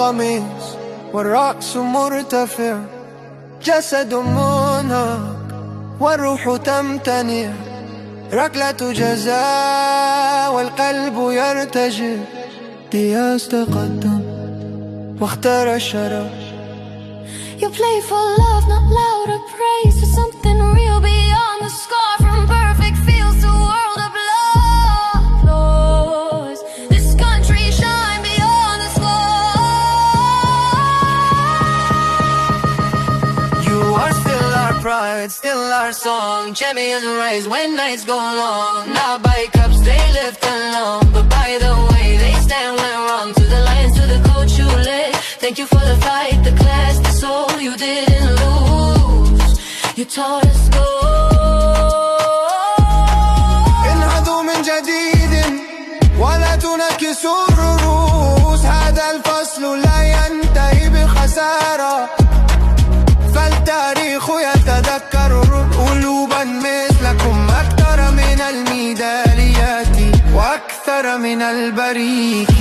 القميص والرأس مرتفع، جسد منهك والروح تمتنع، ركلة جزاء والقلب يرتجف. دياز تقدم واختار الشرف. You play for love, not louder praise, for something real beyond the scar. From perfect fields to world applause, this country shine beyond the sky. You are still our pride, still our song. Champions rise when nights go long. Not by cups they lift alone, but by the way they stand when wrong. To the lions, to the coach you led, thank you for the fight, the class, the soul you didn't lose. You taught us go. انهضوا من جديد ولا تنكسوا الرؤوس. هذا الفصل لا ينتهي بخسارة، فالتاريخ يتذكر قلوبا مثلكم، أكثر من الميداليات وأكثر من البريق.